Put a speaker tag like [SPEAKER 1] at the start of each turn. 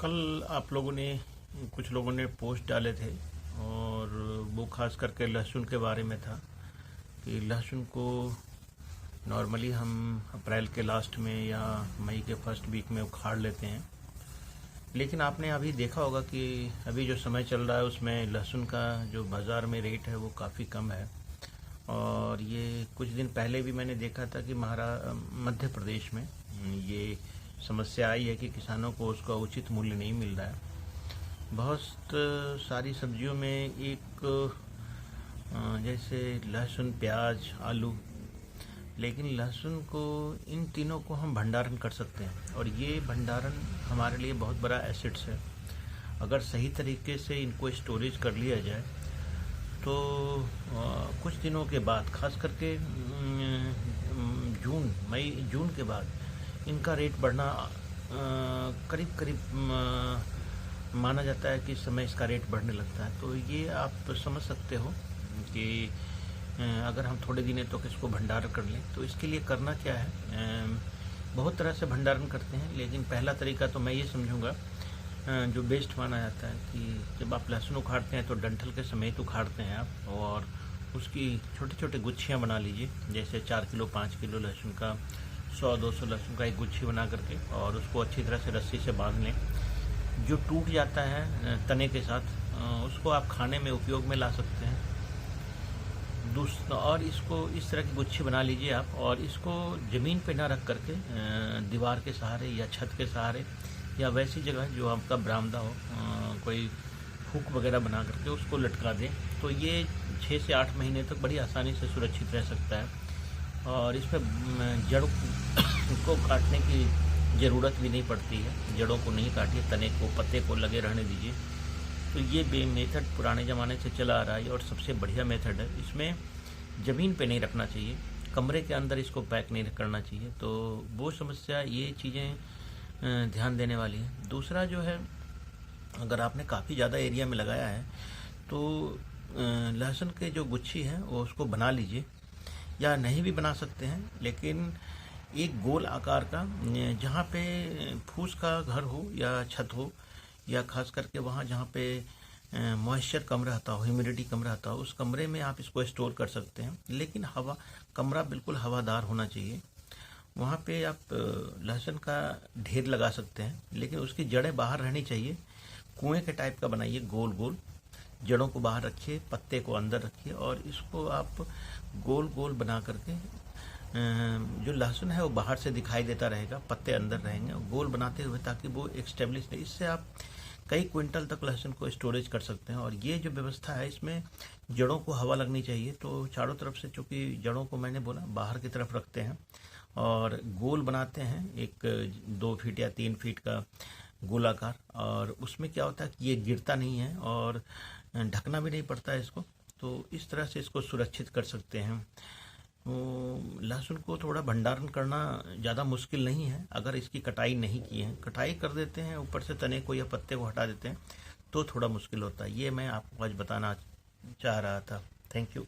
[SPEAKER 1] कल आप लोगों ने कुछ लोगों ने पोस्ट डाले थे और वो खास करके लहसुन के बारे में था कि लहसुन को नॉर्मली हम अप्रैल के लास्ट में या मई के फर्स्ट वीक में उखाड़ लेते हैं। लेकिन आपने अभी देखा होगा कि अभी जो समय चल रहा है उसमें लहसुन का जो बाज़ार में रेट है वो काफ़ी कम है। और ये कुछ दिन पहले भी मैंने देखा था कि मध्य प्रदेश में ये समस्या आई है कि किसानों को उसका उचित मूल्य नहीं मिल रहा है। बहुत सारी सब्जियों में एक जैसे लहसुन, प्याज, आलू, लेकिन लहसुन को इन तीनों को हम भंडारण कर सकते हैं और ये भंडारण हमारे लिए बहुत बड़ा एसेट्स है। अगर सही तरीके से इनको स्टोरेज कर लिया जाए तो कुछ दिनों के बाद, खास करके जून के बाद इनका रेट बढ़ना करीब करीब माना जाता है कि इस समय इसका रेट बढ़ने लगता है। तो ये आप समझ सकते हो कि अगर हम थोड़े दिनों तक इसको भंडारण कर लें तो इसके लिए करना क्या है। बहुत तरह से भंडारण करते हैं, लेकिन पहला तरीका तो मैं ये समझूंगा जो बेस्ट माना जाता है कि जब आप लहसुन उखाड़ते हैं तो डंठल के समेत उखाड़ते हैं आप, और उसकी छोटे छोटे गुच्छियाँ बना लीजिए। जैसे 4 किलो 5 किलो लहसुन का 100-200 लहसुन का एक गुच्छी बना करके और उसको अच्छी तरह से रस्सी से बांध लें। जो टूट जाता है तने के साथ उसको आप खाने में उपयोग में ला सकते हैं। और इसको इस तरह की गुच्छी बना लीजिए आप, और इसको ज़मीन पे ना रख करके दीवार के सहारे या छत के सहारे या वैसी जगह जो आपका बरामदा हो, कोई हुक वगैरह बना करके उसको लटका दें तो ये 6 से 8 महीने तक बड़ी आसानी से सुरक्षित रह सकता है। और इसमें जड़ को काटने की ज़रूरत भी नहीं पड़ती है। जड़ों को नहीं काटिए, तने को, पत्ते को लगे रहने दीजिए। तो ये मेथड पुराने ज़माने से चला आ रहा है और सबसे बढ़िया मेथड है। इसमें ज़मीन पे नहीं रखना चाहिए, कमरे के अंदर इसको पैक नहीं करना चाहिए। तो वो समस्या, ये चीज़ें ध्यान देने वाली है। दूसरा जो है, अगर आपने काफ़ी ज़्यादा एरिया में लगाया है तो लहसुन के जो गुच्छी है वो उसको बना लीजिए, या नहीं भी बना सकते हैं, लेकिन एक गोल आकार का जहाँ पे फूस का घर हो या छत हो, या खास करके वहाँ जहाँ पे मॉइस्चर कम रहता हो, ह्यूमिडिटी कम रहता हो, उस कमरे में आप इसको स्टोर कर सकते हैं। लेकिन कमरा बिल्कुल हवादार होना चाहिए। वहाँ पे आप लहसुन का ढेर लगा सकते हैं, लेकिन उसकी जड़ें बाहर रहनी चाहिए। कुएं के टाइप का बनाइए, गोल गोल जड़ों को बाहर रखिए, पत्ते को अंदर रखिए, और इसको आप गोल गोल बना करके जो लहसुन है वो बाहर से दिखाई देता रहेगा, पत्ते अंदर रहेंगे, गोल बनाते हुए, ताकि वो एक्स्टेब्लिश रहे। इससे आप कई क्विंटल तक लहसुन को स्टोरेज कर सकते हैं। और ये जो व्यवस्था है, इसमें जड़ों को हवा लगनी चाहिए। तो चारों तरफ से, चूँकि जड़ों को मैंने बोला बाहर की तरफ रखते हैं और गोल बनाते हैं, एक 2 फीट या 3 फीट का गोलाकार, और उसमें क्या होता है कि ये गिरता नहीं है और ढकना भी नहीं पड़ता है इसको। तो इस तरह से इसको सुरक्षित कर सकते हैं। लहसुन को थोड़ा भंडारण करना ज़्यादा मुश्किल नहीं है अगर इसकी कटाई नहीं की है। कटाई कर देते हैं, ऊपर से तने को या पत्ते को हटा देते हैं, तो थोड़ा मुश्किल होता है। ये मैं आपको आज बताना चाह रहा था। Thank you.